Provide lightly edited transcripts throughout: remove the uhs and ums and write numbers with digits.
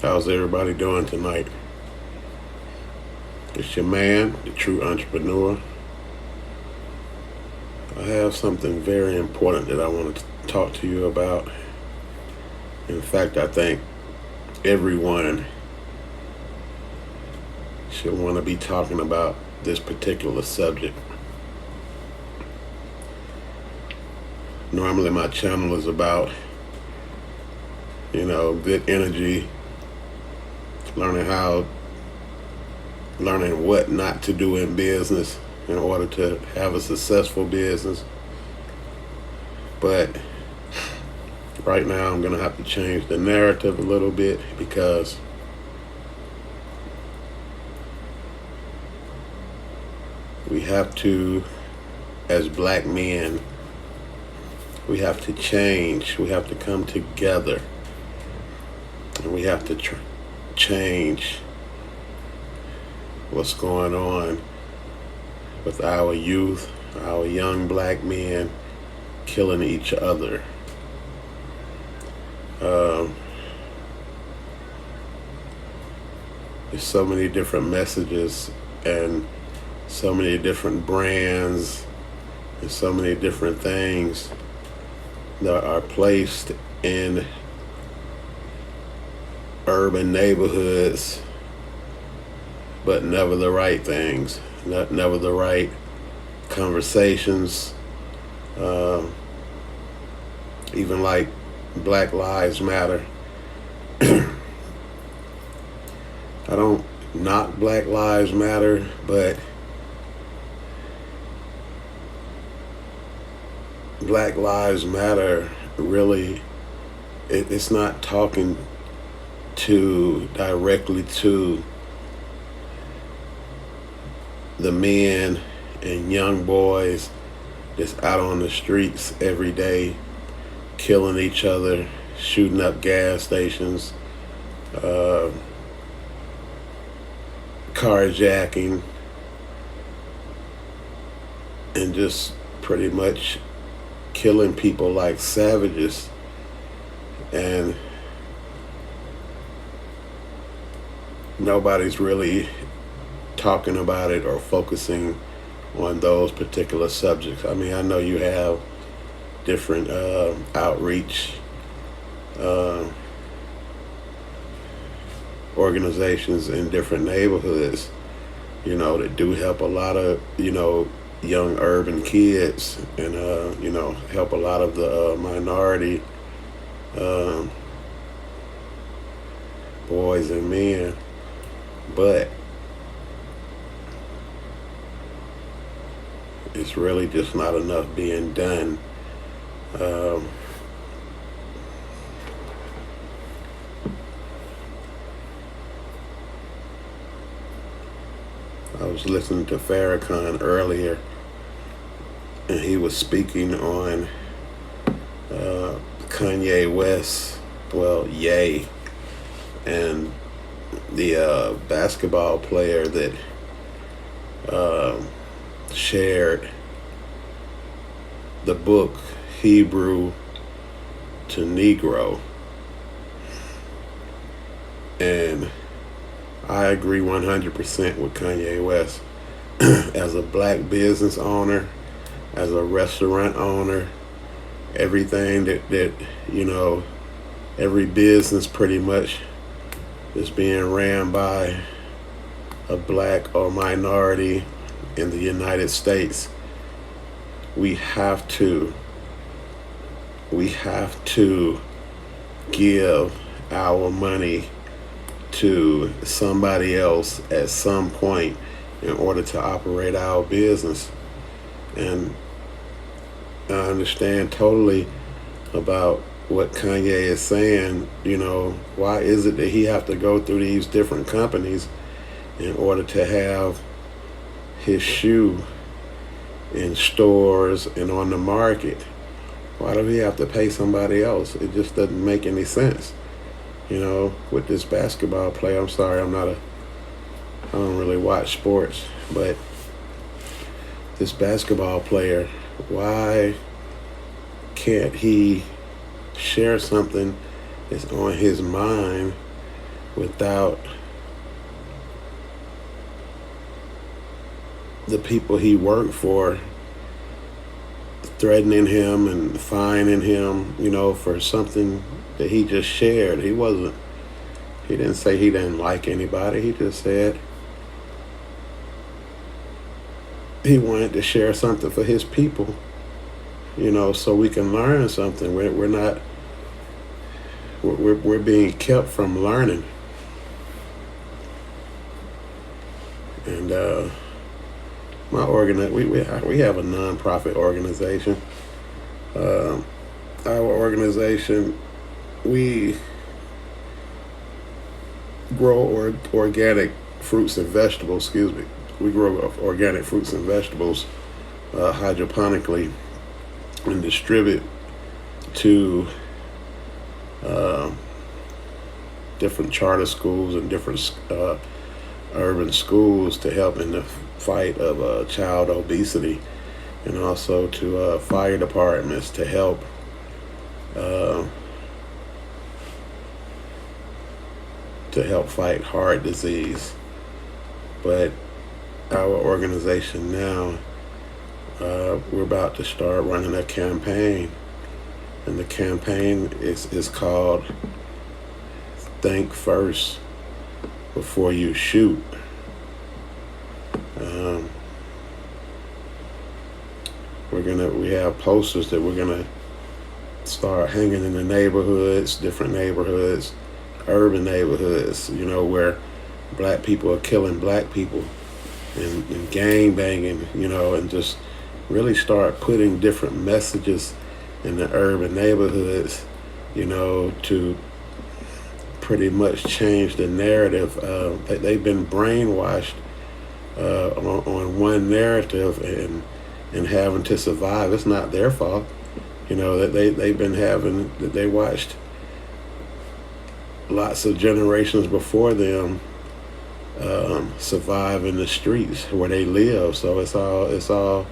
How's everybody doing tonight? It's your man, the true entrepreneur. I have something very important that I want to talk to you about. In fact, I think everyone should want to be talking about this particular subject. Normally, my channel is about, good energy, learning learning what not to do in business in order to have a successful business. But right now I'm going to have to change the narrative a little bit because we have to, as black men, we have to change. We have to come together and we have to change what's going on with our youth, our young black men killing each other. There's so many different messages and so many different brands and so many different things that are placed in urban neighborhoods, but never the right things, never the right conversations. Even like Black Lives Matter. I don't knock Black Lives Matter, but Black Lives Matter really, it's not talking directly to the men and young boys that's out on the streets every day, killing each other, shooting up gas stations, carjacking, and just pretty much killing people like savages. And nobody's really talking about it or focusing on those particular subjects. I mean, I know you have different outreach organizations in different neighborhoods, that do help a lot of, young urban kids and, help a lot of the minority boys and men. But it's really just not enough being done. I was listening to Farrakhan earlier, and he was speaking on Kanye West, Ye, and the basketball player that shared the book Hebrew to Negro. And I agree 100% with Kanye West. As a black business owner, as a restaurant owner, everything that every business pretty much is being ran by a black or minority in the United States. We have to give our money to somebody else at some point in order to operate our business. And I understand totally about what Kanye is saying. Why is it that he have to go through these different companies in order to have his shoe in stores and on the market? Why do he have to pay somebody else? It just doesn't make any sense. With this basketball player, I'm sorry, I don't really watch sports, but this basketball player, why can't he share something that's on his mind without the people he worked for threatening him and fining him, for something that he just shared. He didn't say he didn't like anybody. He just said he wanted to share something for his people, so we can learn something. We're being kept from learning. And we have a nonprofit organization. Our organization, we grow organic fruits and vegetables. Excuse me. We grow organic fruits and vegetables hydroponically and distribute to different charter schools and different urban schools to help in the fight of child obesity, and also to fire departments to help fight heart disease. But our organization now, we're about to start running a campaign, and the campaign is called Think First Before You Shoot. We have posters that we're gonna start hanging in the neighborhoods, different neighborhoods, urban neighborhoods, where black people are killing black people and gang banging, and just really start putting different messages in the urban neighborhoods, to pretty much change the narrative. They've been brainwashed on one narrative and having to survive. It's not their fault, that they watched lots of generations before them survive in the streets where they live. So it's all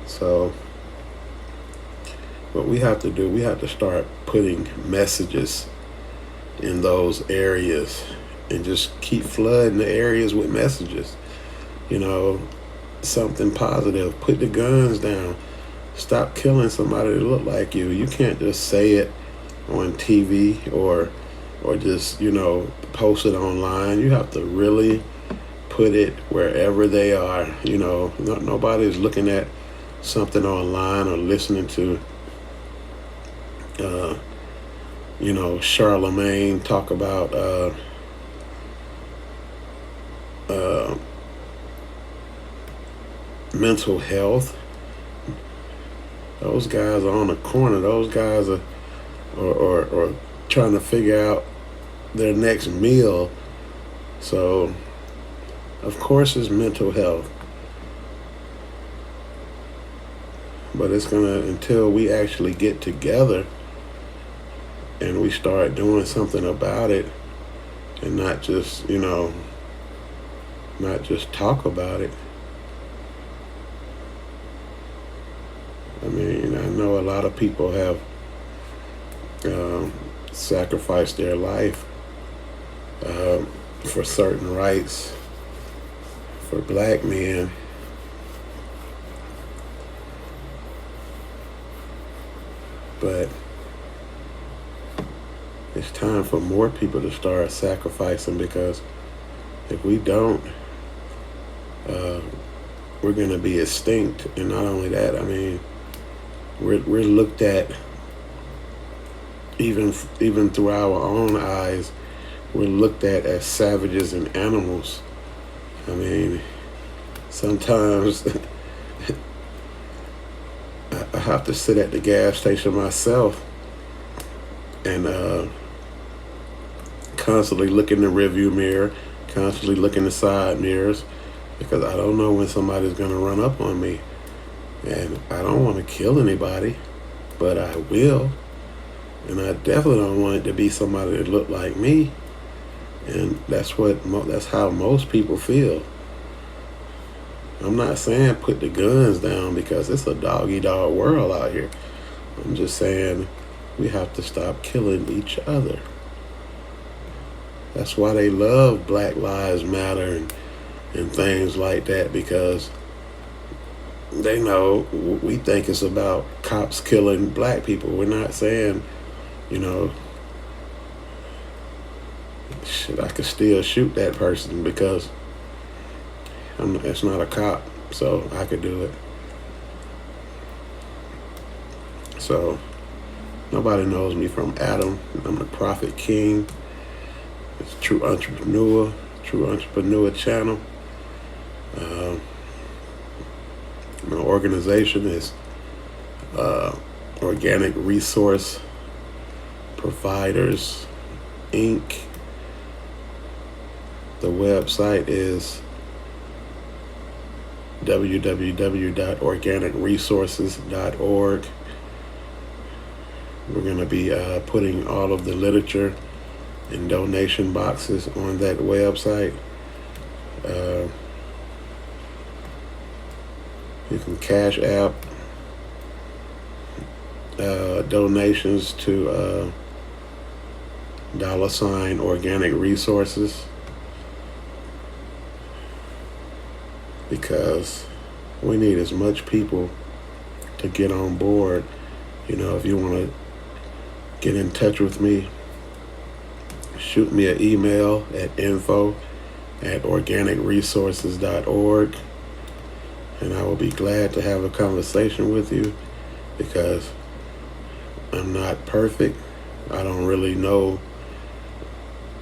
So what we have to do, we have to start putting messages in those areas and just keep flooding the areas with messages. Something positive. Put the guns down. Stop killing somebody that look like you. You can't just say it on TV or just, post it online. You have to really put it wherever they are. Nobody's looking at something online or listening to Charlemagne talk about mental health. Those guys are on the corner. Those guys are trying to figure out their next meal. So of course it's mental health, but it's until we actually get together and we start doing something about it, and not just talk about it. I know a lot of people have sacrificed their life for certain rights for black men. But it's time for more people to start sacrificing, because if we don't, we're going to be extinct. And not only that, we're looked at, even through our own eyes, we're looked at as savages and animals. Sometimes I have to sit at the gas station myself and constantly look in the rearview mirror, constantly look in the side mirrors, because I don't know when somebody's going to run up on me. And I don't want to kill anybody, but I will. And I definitely don't want it to be somebody that look like me. And that's how most people feel. I'm not saying put the guns down, because it's a dog-eat-dog world out here. I'm just saying we have to stop killing each other. That's why they love Black Lives Matter and things like that, because they know we think it's about cops killing black people. We're not saying, you know, shit, I could still shoot that person because it's not a cop, so I could do it. So nobody knows me from Adam. I'm the Prophet King. It's True Entrepreneur channel. My organization is Organic Resource Providers, Inc. The website is www.organicresources.org. We're going to be putting all of the literature and donation boxes on that website. You can Cash App donations to $ Organic Resources, because we need as much people to get on board. You know, if you want to get in touch with me, shoot me an email at info@organicresources.org, and I will be glad to have a conversation with you, because I'm not perfect. I don't really know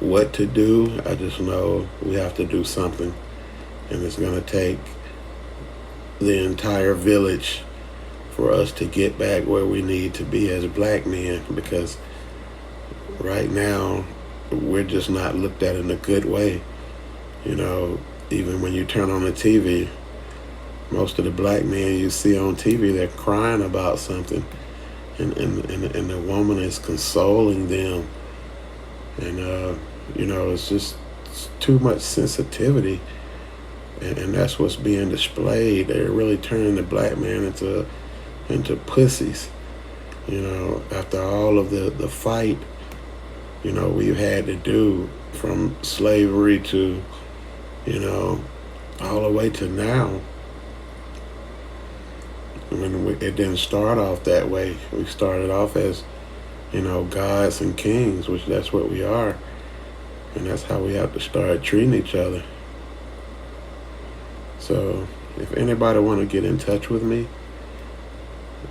what to do. I just know we have to do something, and it's going to take the entire village for us to get back where we need to be as black men, because right now we're just not looked at in a good way. You know, even when you turn on the TV, most of the black men you see on TV, they're crying about something, and the woman is consoling them, and you know, it's too much sensitivity, and that's what's being displayed. They're really turning the black man into pussies. You know, after all of the fight, you know, we've had to do, from slavery to, you know, all the way to now. When it didn't start off that way. We started off as, you know, gods and kings, which that's what we are. And that's how we have to start treating each other. So if anybody want to get in touch with me,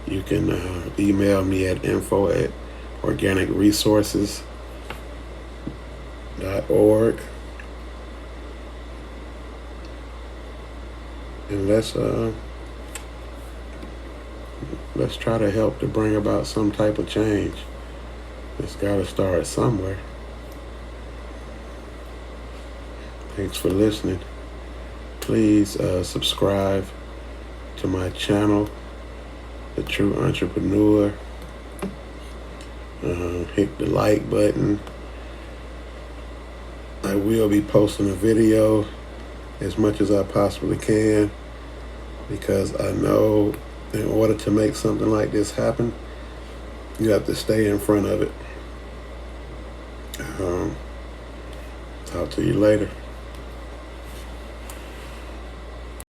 you can email me at info@organicresources.org. And let's try to help to bring about some type of change. It's got to start somewhere. Thanks for listening. Please subscribe to my channel, The True Entrepreneur. Hit the like button. I will be posting a video as much as I possibly can, because I know in order to make something like this happen, you have to stay in front of it. Talk to you later.